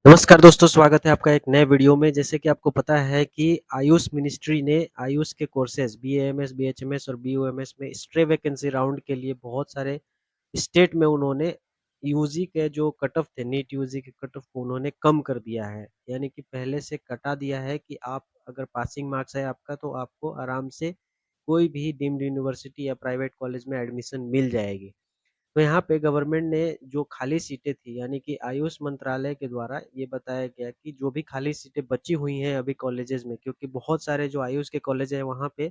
नमस्कार दोस्तों, स्वागत है आपका एक नए वीडियो में। जैसे कि आपको पता है कि आयुष मिनिस्ट्री ने आयुष के कोर्सेज़ बीएएमएस, बीएचएमएस और बीओएमएस में स्ट्रे वैकेंसी राउंड के लिए बहुत सारे स्टेट में उन्होंने यूजी के जो कट ऑफ थे, नीट यूजी के कट ऑफ को उन्होंने कम कर दिया है। यानी कि पहले से कटा दिया है कि आप अगर पासिंग मार्क्स है आपका तो आपको आराम से कोई भी डीम्ड यूनिवर्सिटी या प्राइवेट कॉलेज में एडमिशन मिल जाएगी। तो यहाँ पे गवर्नमेंट ने जो खाली सीटें थी यानी कि आयुष मंत्रालय के द्वारा ये बताया गया कि जो भी खाली सीटें बची हुई हैं अभी कॉलेजेस में, क्योंकि बहुत सारे जो आयुष के कॉलेज हैं वहाँ पे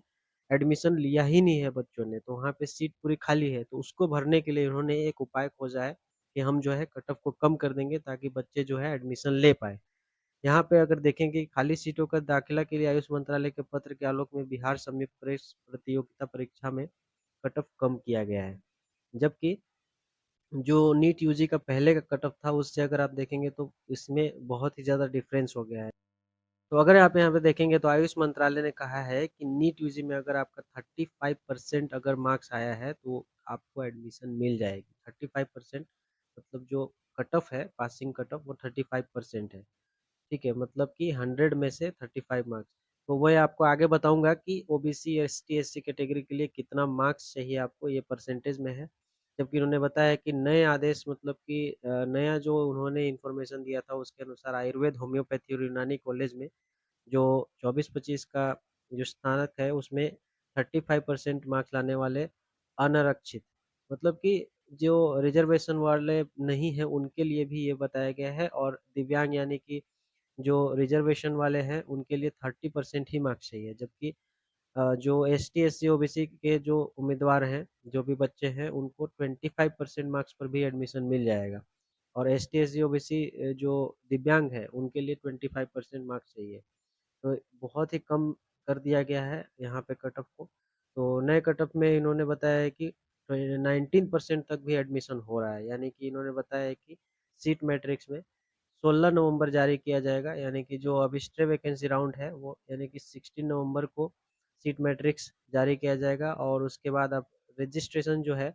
एडमिशन लिया ही नहीं है बच्चों ने, तो वहाँ पे सीट पूरी खाली है। तो उसको भरने के लिए उन्होंने एक उपाय खोजा है कि हम जो है कट ऑफ को कम कर देंगे ताकि बच्चे जो है एडमिशन ले पाएँ। यहाँ पे अगर देखेंगे खाली सीटों का दाखिला के लिए आयुष मंत्रालय के पत्र के आलोक में बिहार संयुक्त प्रवेश प्रतियोगिता परीक्षा में कट ऑफ कम किया गया है। जबकि जो नीट यूजी का पहले का कट ऑफ था उससे अगर आप देखेंगे तो इसमें बहुत ही ज़्यादा डिफरेंस हो गया है। तो अगर आप यहाँ पे देखेंगे तो आयुष मंत्रालय ने कहा है कि नीट यूजी में अगर आपका 35% अगर मार्क्स आया है तो आपको एडमिशन मिल जाएगी। 35% मतलब जो कट ऑफ है, पासिंग कट ऑफ वो 35% है। ठीक है, मतलब कि 100 में से 35 मार्क्स। तो वही आपको आगे बताऊँगा कि ओबीसी, एसटी, एससी कैटेगरी के लिए कितना मार्क्स चाहिए आपको, ये परसेंटेज में है। जबकि उन्होंने बताया कि नए आदेश मतलब कि नया जो उन्होंने इन्फॉर्मेशन दिया था उसके अनुसार आयुर्वेद, होम्योपैथी और यूनानी कॉलेज में जो 24-25 का जो स्नातक है उसमें 35% मार्क्स लाने वाले अनारक्षित मतलब कि जो रिजर्वेशन वाले नहीं है उनके लिए भी ये बताया गया है और दिव्यांग यानी कि जो रिजर्वेशन वाले हैं उनके लिए 30% ही मार्क्स चाहिए। जबकि जो एसटी, एससी, ओबीसी के जो उम्मीदवार हैं, जो भी बच्चे हैं उनको 25% मार्क्स पर भी एडमिशन मिल जाएगा और एसटी, एससी, ओबीसी जो दिव्यांग हैं उनके लिए 25% मार्क्स चाहिए। तो बहुत ही कम कर दिया गया है यहाँ पे कट ऑफ को। तो नए कट ऑफ में इन्होंने बताया है कि 19% तक भी एडमिशन हो रहा है, यानी कि इन्होंने बताया है कि सीट मैट्रिक्स में 16 नवंबर जारी किया जाएगा, यानी कि जो अब स्ट्रे वैकेंसी राउंड है वो यानी कि 16 नवंबर को सीट मैट्रिक्स जारी किया जाएगा और उसके बाद आप रजिस्ट्रेशन जो है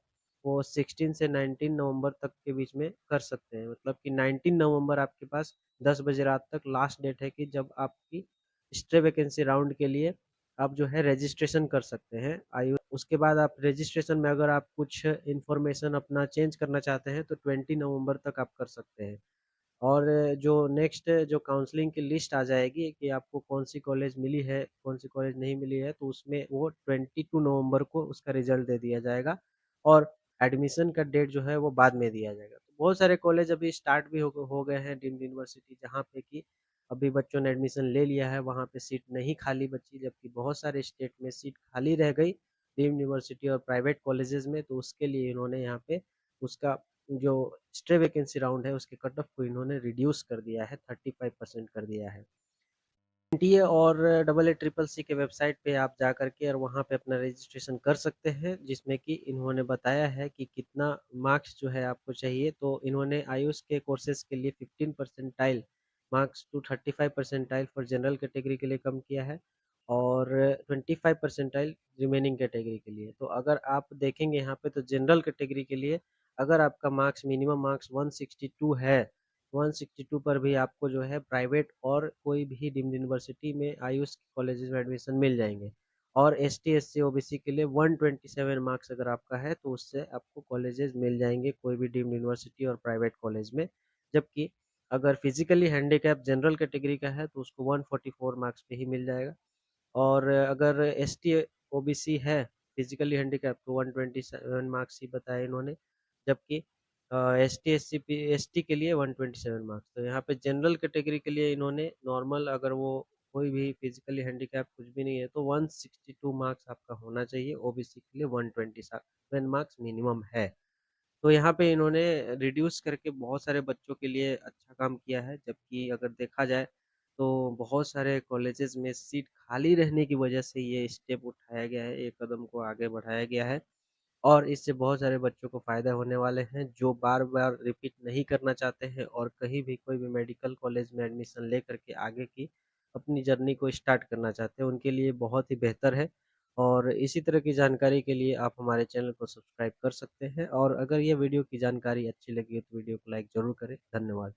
वो 16 से 19 नवंबर तक के बीच में कर सकते हैं। मतलब कि 19 नवंबर आपके पास 10 बजे रात तक लास्ट डेट है कि जब आपकी स्ट्रे वैकेंसी राउंड के लिए आप जो है रजिस्ट्रेशन कर सकते हैं। आयु उसके बाद आप रजिस्ट्रेशन में अगर आप कुछ इन्फॉर्मेशन अपना चेंज करना चाहते हैं तो 20 नवंबर तक आप कर सकते हैं। और जो नेक्स्ट जो काउंसलिंग की लिस्ट आ जाएगी कि आपको कौन-सी कॉलेज मिली है, कौन-सी कॉलेज नहीं मिली है, तो उसमें वो 22 नवंबर को उसका रिज़ल्ट दे दिया जाएगा और एडमिशन का डेट जो है वो बाद में दिया जाएगा। तो बहुत सारे कॉलेज अभी स्टार्ट भी हो गए हैं डीम्ड यूनिवर्सिटी जहाँ पे कि अभी बच्चों ने एडमिशन ले लिया है, वहाँ पे सीट नहीं खाली बची, जबकि बहुत सारे स्टेट में सीट खाली रह गई डीम्ड यूनिवर्सिटी और प्राइवेट कॉलेजेस में, तो उसके लिए इन्होंने यहाँ पे उसका जो स्ट्रे वैकेंसी राउंड है उसके कट ऑफ को इन्होंने रिड्यूस कर दिया है, 35% कर दिया है। एनटीए और डबल ए ट्रिपल सी के वेबसाइट पे आप जा कर के और वहाँ पे अपना रजिस्ट्रेशन कर सकते हैं, जिसमें कि इन्होंने बताया है कि कितना मार्क्स जो है आपको चाहिए। तो इन्होंने आयुष के कोर्सेज़ के लिए 15 percentile marks to 35 percentile for general category के लिए कम किया है और 25 परसेंटाइल रिमेनिंग कैटेगरी के लिए। तो अगर आप देखेंगे यहाँ पे तो जनरल कैटेगरी के लिए अगर आपका मार्क्स मिनिमम मार्क्स 162 है, 162 पर भी आपको जो है प्राइवेट और कोई भी डीम्ड यूनिवर्सिटी में आयुष कॉलेजेस में एडमिशन मिल जाएँगे। और एसटी, एससी, ओबीसी के लिए 127 मार्क्स अगर आपका है तो उससे आपको कॉलेजेस मिल जाएँगे कोई भी डीम्ड यूनिवर्सिटी और प्राइवेट कॉलेज में। जबकि अगर फिज़िकली हैंडीकैप्ड जनरल कैटेगरी का है तो उसको 144 मार्क्स पे ही मिल जाएगा। और अगर एसटी, ओबीसी है, फिज़िकली हैंडीकैप्ड तो 127 मार्क्स ही बताए इन्होंने। जबकि एसटी, एसटी के लिए 127 मार्क्स। तो यहाँ पे जनरल कैटेगरी के लिए इन्होंने नॉर्मल अगर वो कोई भी फिज़िकली हैंडीकैप्ड कुछ भी नहीं है तो 162 मार्क्स आपका होना चाहिए, ओबीसी के लिए 127 मार्क्स मिनिमम है। तो यहाँ पे इन्होंने रिड्यूस करके बहुत सारे बच्चों के लिए अच्छा काम किया है, जबकि अगर देखा जाए तो बहुत सारे कॉलेजेस में सीट खाली रहने की वजह से ये स्टेप उठाया गया है, ये कदम को आगे बढ़ाया गया है और इससे बहुत सारे बच्चों को फ़ायदा होने वाले हैं, जो बार-बार रिपीट नहीं करना चाहते हैं और कहीं भी कोई भी मेडिकल कॉलेज में एडमिशन लेकर के आगे की अपनी जर्नी को स्टार्ट करना चाहते हैं, उनके लिए बहुत ही बेहतर है। और इसी तरह की जानकारी के लिए आप हमारे चैनल को सब्सक्राइब कर सकते हैं और अगर ये वीडियो की जानकारी अच्छी लगी है तो वीडियो को लाइक ज़रूर करें। धन्यवाद।